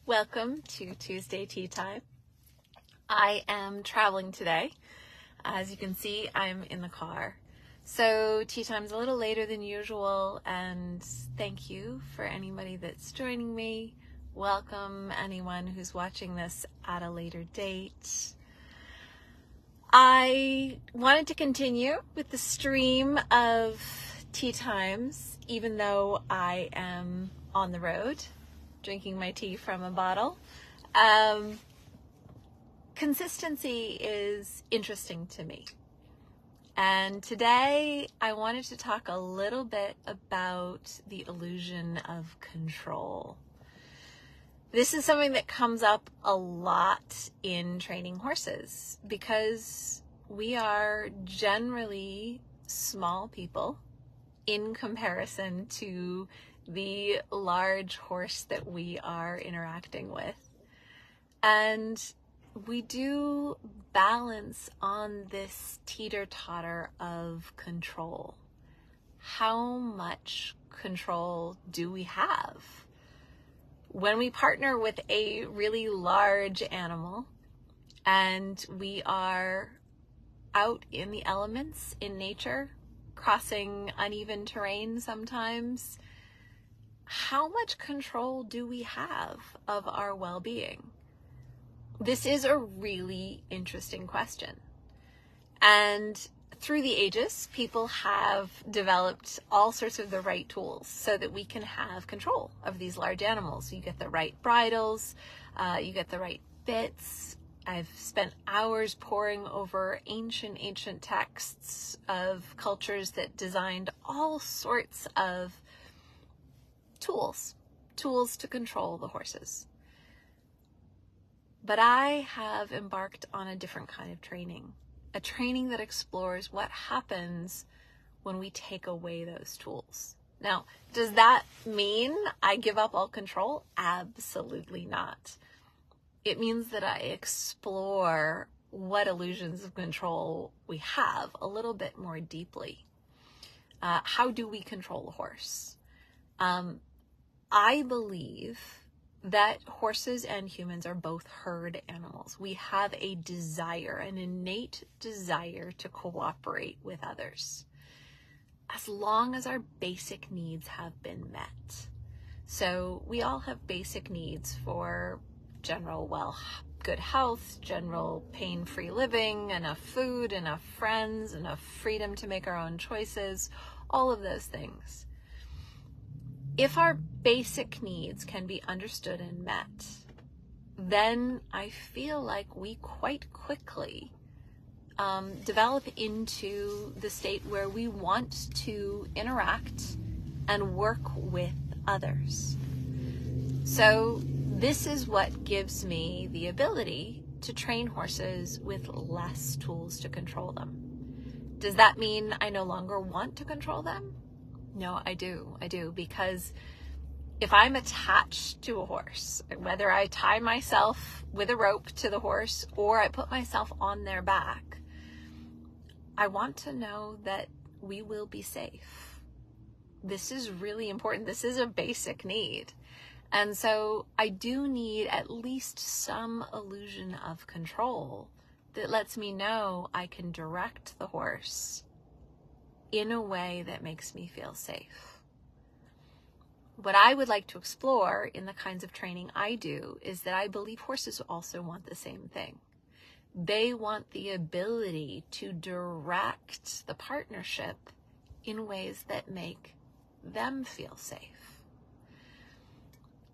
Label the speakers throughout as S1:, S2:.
S1: Welcome to Tuesday Tea Time. I am traveling today. As you can see, I'm in the car. So tea time's a little later than usual, and thank you for anybody that's joining me. Welcome anyone who's watching this at a later date. I wanted to continue with the stream of tea times, even though I am on the road, drinking my tea from a bottle. Consistency is interesting to me. And today I wanted to talk a little bit about the illusion of control. This is something that comes up a lot in training horses because we are generally small people in comparison to the large horse that we are interacting with. And we do balance on this teeter-totter of control. How much control do we have? When we partner with a really large animal and we are out in the elements, in nature, crossing uneven terrain sometimes, how much control do we have of our well-being? This is a really interesting question. And through the ages, people have developed all sorts of the right tools so that we can have control of these large animals. You get the right bridles, you get the right bits. I've spent hours poring over ancient texts of cultures that designed all sorts of tools to control the horses. But I have embarked on a different kind of training, a training that explores what happens when we take away those tools. Now, does that mean I give up all control? Absolutely not. It means that I explore what illusions of control we have a little bit more deeply. How do we control a horse? I believe that horses and humans are both herd animals. We have a desire, an innate desire to cooperate with others, as long as our basic needs have been met. So we all have basic needs for general, good health, general pain-free living, enough food, enough friends, enough freedom to make our own choices, all of those things. If our basic needs can be understood and met, then I feel like we quite quickly develop into the state where we want to interact and work with others. So this is what gives me the ability to train horses with less tools to control them. Does that mean I no longer want to control them? No, I do, because if I'm attached to a horse, whether I tie myself with a rope to the horse or I put myself on their back, I want to know that we will be safe. This is really important. This is a basic need. And so I do need at least some illusion of control that lets me know I can direct the horse in a way that makes me feel safe. What I would like to explore in the kinds of training I do is that I believe horses also want the same thing. They want the ability to direct the partnership in ways that make them feel safe.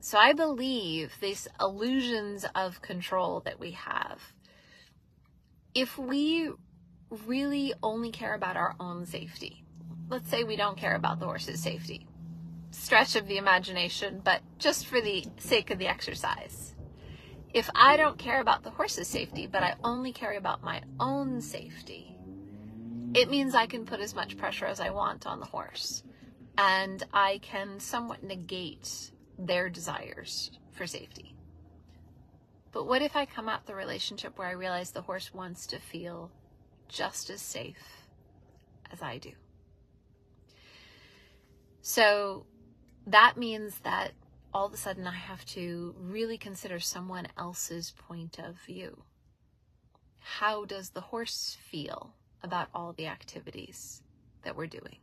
S1: So I believe these illusions of control that we have, if we really only care about our own safety. Let's say we don't care about the horse's safety. Stretch of the imagination, but just for the sake of the exercise. If I don't care about the horse's safety, but I only care about my own safety, it means I can put as much pressure as I want on the horse, and I can somewhat negate their desires for safety. But what if I come at the relationship where I realize the horse wants to feel just as safe as I do? So that means that all of a sudden I have to really consider someone else's point of view. How does the horse feel about all the activities that we're doing?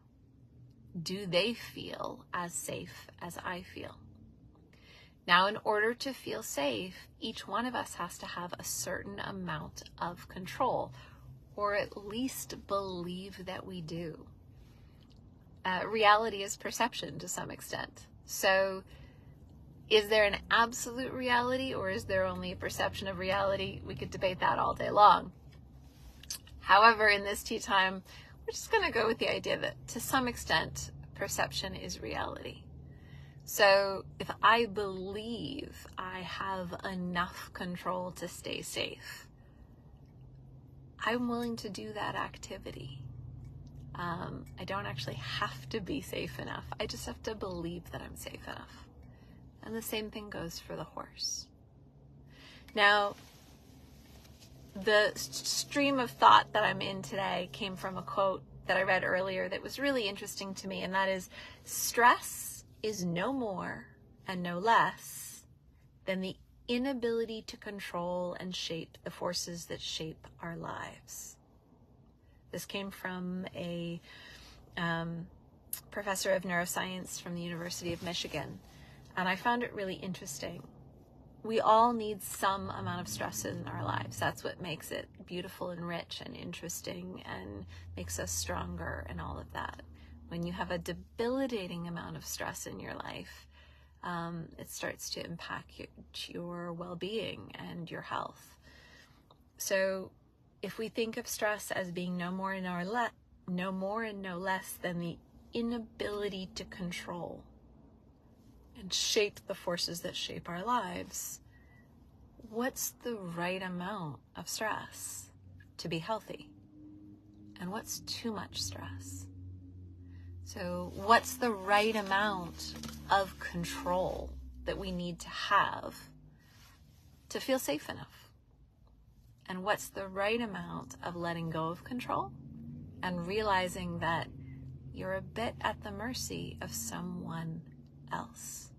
S1: Do they feel as safe as I feel? Now, in order to feel safe, each one of us has to have a certain amount of control, or at least believe that we do. Reality is perception to some extent. So is there an absolute reality, or is there only a perception of reality? We could debate that all day long. However, in this tea time, we're just going to go with the idea that to some extent, perception is reality. So if I believe I have enough control to stay safe, I'm willing to do that activity. I don't actually have to be safe enough. I just have to believe that I'm safe enough. And the same thing goes for the horse. Now, the stream of thought that I'm in today came from a quote that I read earlier that was really interesting to me, and that is, stress is no more and no less than the inability to control and shape the forces that shape our lives. This came from a professor of neuroscience from the University of Michigan, and I found it really interesting. We all need some amount of stress in our lives. That's what makes it beautiful and rich and interesting and makes us stronger and all of that. When you have a debilitating amount of stress in your life, it starts to impact your well-being and your health. So if we think of stress as being no more and no less than the inability to control and shape the forces that shape our lives, what's the right amount of stress to be healthy? And what's too much stress? So what's the right amount of control that we need to have to feel safe enough? And what's the right amount of letting go of control and realizing that you're a bit at the mercy of someone else?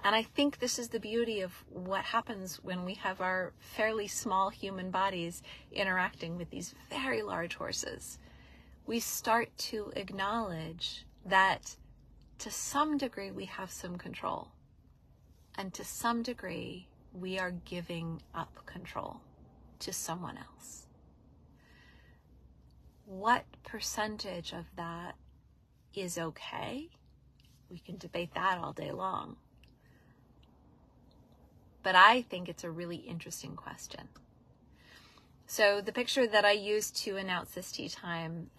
S1: And I think this is the beauty of what happens when we have our fairly small human bodies interacting with these very large horses. We start to acknowledge that to some degree we have some control, and to some degree we are giving up control to someone else. What percentage of that is okay? We can debate that all day long. But I think it's a really interesting question. So the picture that I used to announce this tea time,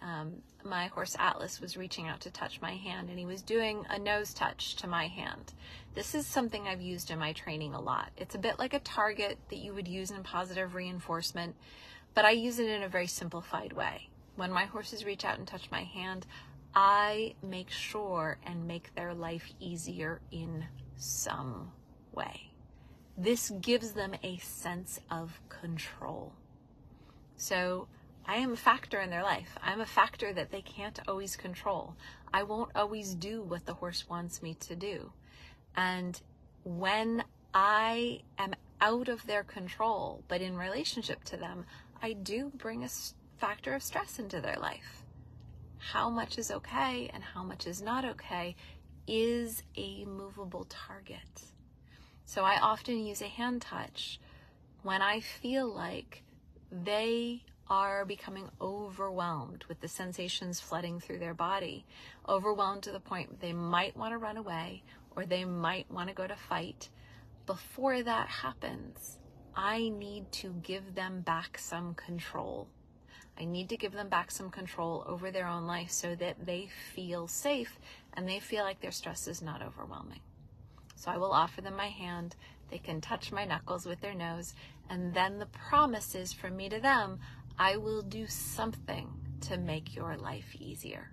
S1: my horse Atlas was reaching out to touch my hand, and he was doing a nose touch to my hand. This is something I've used in my training a lot. It's a bit like a target that you would use in positive reinforcement, but I use it in a very simplified way. When my horses reach out and touch my hand, I make sure and make their life easier in some way. This gives them a sense of control. So I am a factor in their life. I'm a factor that they can't always control. I won't always do what the horse wants me to do. And when I am out of their control, but in relationship to them, I do bring a factor of stress into their life. How much is okay and how much is not okay is a movable target. So I often use a hand touch when I feel like they are becoming overwhelmed with the sensations flooding through their body, overwhelmed to the point they might want to run away or they might want to go to fight. Before that happens, I need to give them back some control. I need to give them back some control over their own life so that they feel safe and they feel like their stress is not overwhelming. So I will offer them my hand. They can touch my knuckles with their nose. And then the promise is from me to them, I will do something to make your life easier.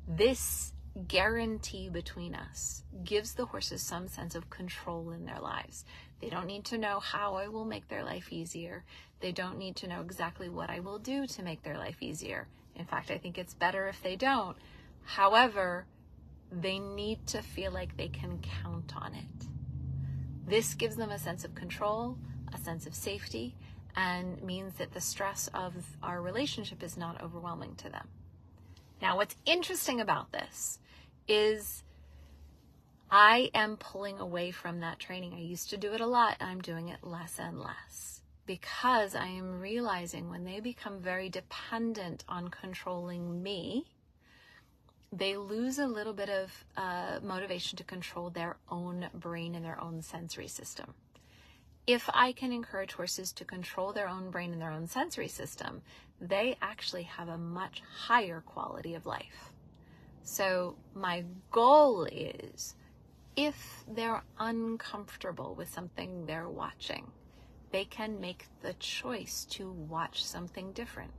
S1: This guarantee between us gives the horses some sense of control in their lives. They don't need to know how I will make their life easier. They don't need to know exactly what I will do to make their life easier. In fact, I think it's better if they don't. However, they need to feel like they can count on it. This gives them a sense of control, a sense of safety, and means that the stress of our relationship is not overwhelming to them. Now, what's interesting about this is I am pulling away from that training. I used to do it a lot, and I'm doing it less and less, because I am realizing when they become very dependent on controlling me, they lose a little bit of motivation to control their own brain and their own sensory system. If I can encourage horses to control their own brain and their own sensory system, they actually have a much higher quality of life. So my goal is, if they're uncomfortable with something they're watching, they can make the choice to watch something different,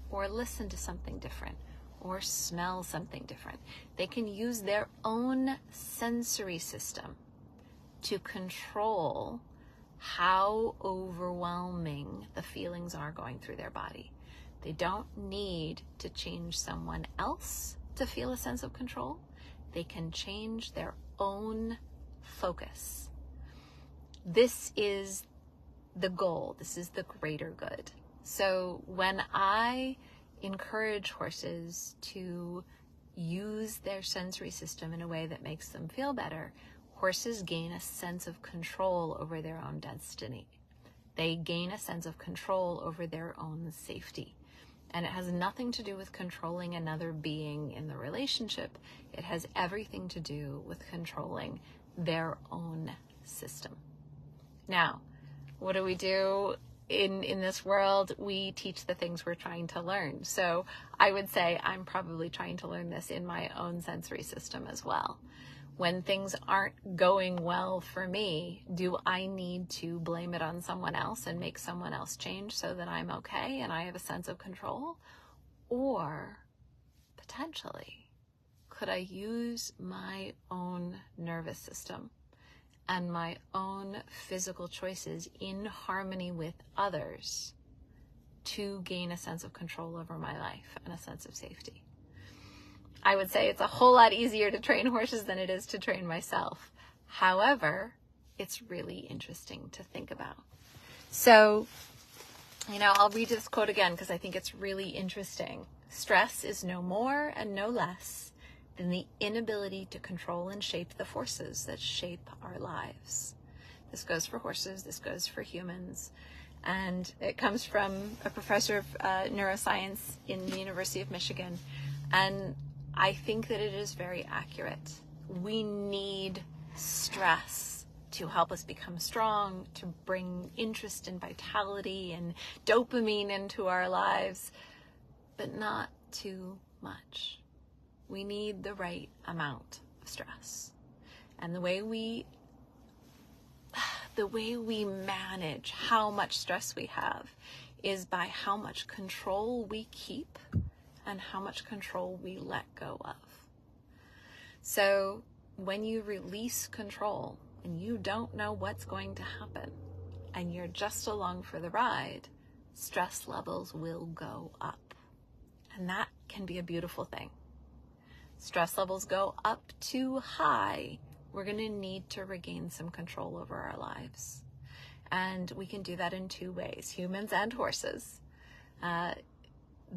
S1: or listen to something different, or smell something different. They can use their own sensory system to control how overwhelming the feelings are going through their body. They don't need to change someone else to feel a sense of control. They can change their own focus. This is the goal. This is the greater good. So when I encourage horses to use their sensory system in a way that makes them feel better, horses gain a sense of control over their own destiny. They gain a sense of control over their own safety. And it has nothing to do with controlling another being in the relationship. It has everything to do with controlling their own system. Now, what do we do in this world? We teach the things we're trying to learn. So I would say I'm probably trying to learn this in my own sensory system as well. When things aren't going well for me, do I need to blame it on someone else and make someone else change so that I'm okay and I have a sense of control? Or potentially, could I use my own nervous system and my own physical choices in harmony with others to gain a sense of control over my life and a sense of safety? I would say it's a whole lot easier to train horses than it is to train myself. However, it's really interesting to think about. So, I'll read this quote again because I think it's really interesting. Stress is no more and no less than the inability to control and shape the forces that shape our lives. This goes for horses, this goes for humans. And it comes from a professor of neuroscience in the University of Michigan. And I think that it is very accurate. We need stress to help us become strong, to bring interest and vitality and dopamine into our lives, but not too much. We need the right amount of stress. And the way we manage how much stress we have is by how much control we keep and how much control we let go of. So when you release control and you don't know what's going to happen and you're just along for the ride, stress levels will go up. And that can be a beautiful thing. Stress levels go up too high, we're going to need to regain some control over our lives. And we can do that in two ways, humans and horses.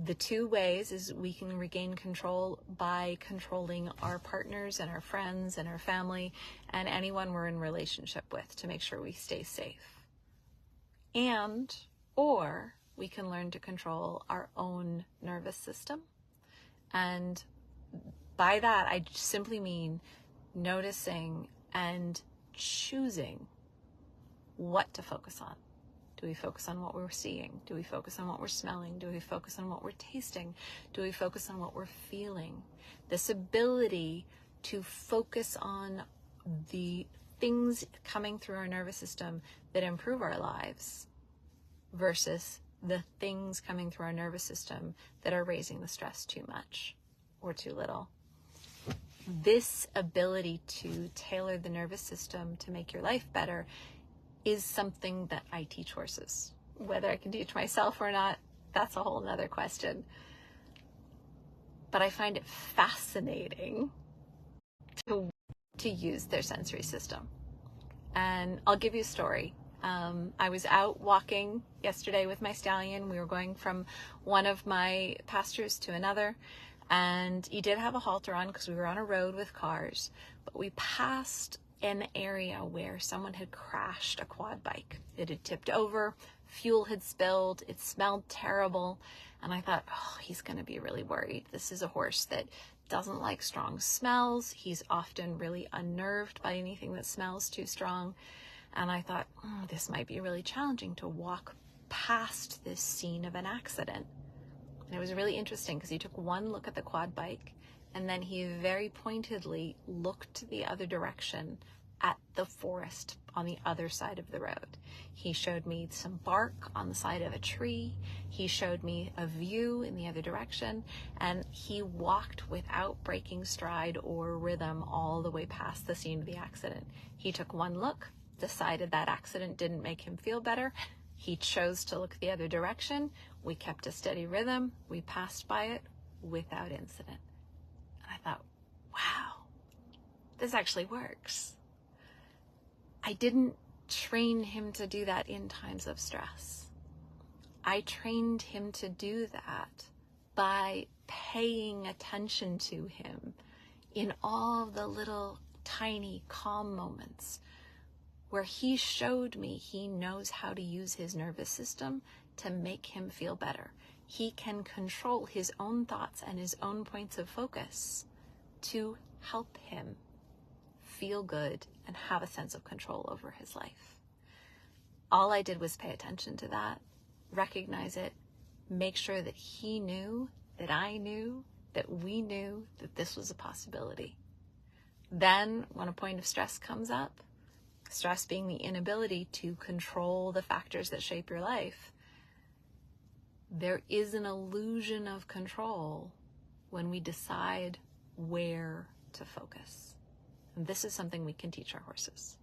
S1: The two ways is we can regain control by controlling our partners and our friends and our family and anyone we're in relationship with to make sure we stay safe. Or we can learn to control our own nervous system. And by that, I simply mean noticing and choosing what to focus on. Do we focus on what we're seeing? Do we focus on what we're smelling? Do we focus on what we're tasting? Do we focus on what we're feeling? This ability to focus on the things coming through our nervous system that improve our lives versus the things coming through our nervous system that are raising the stress too much or too little. This ability to tailor the nervous system to make your life better is something that I teach horses. Whether I can teach myself or not, that's a whole nother question. But I find it fascinating to use their sensory system. And I'll give you a story. I was out walking yesterday with my stallion. We were going from one of my pastures to another, and he did have a halter on because we were on a road with cars, but we passed an area where someone had crashed a quad bike. It had tipped over, fuel had spilled, it smelled terrible, and I thought, oh, he's going to be really worried. This is a horse that doesn't like strong smells. He's often really unnerved by anything that smells too strong. And I thought, this might be really challenging to walk past this scene of an accident. And it was really interesting because he took one look at the quad bike, and then he very pointedly looked the other direction at the forest on the other side of the road. He showed me some bark on the side of a tree. He showed me a view in the other direction, and he walked without breaking stride or rhythm all the way past the scene of the accident. He took one look, decided that accident didn't make him feel better. He chose to look the other direction. We kept a steady rhythm. We passed by it without incident. And I thought, wow, this actually works. I didn't train him to do that in times of stress. I trained him to do that by paying attention to him in all the little tiny calm moments where he showed me he knows how to use his nervous system to make him feel better. He can control his own thoughts and his own points of focus to help him feel good and have a sense of control over his life. All I did was pay attention to that, recognize it, make sure that he knew, that I knew, that we knew that this was a possibility. Then when a point of stress comes up, stress being the inability to control the factors that shape your life, there is an illusion of control when we decide where to focus. And this is something we can teach our horses.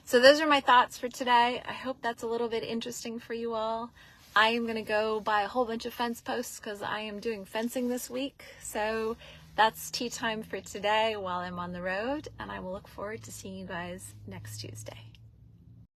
S1: So those are my thoughts for today. I hope that's a little bit interesting for you all. I am going to go buy a whole bunch of fence posts because I am doing fencing this week. So that's tea time for today while I'm on the road, and I will look forward to seeing you guys next Tuesday.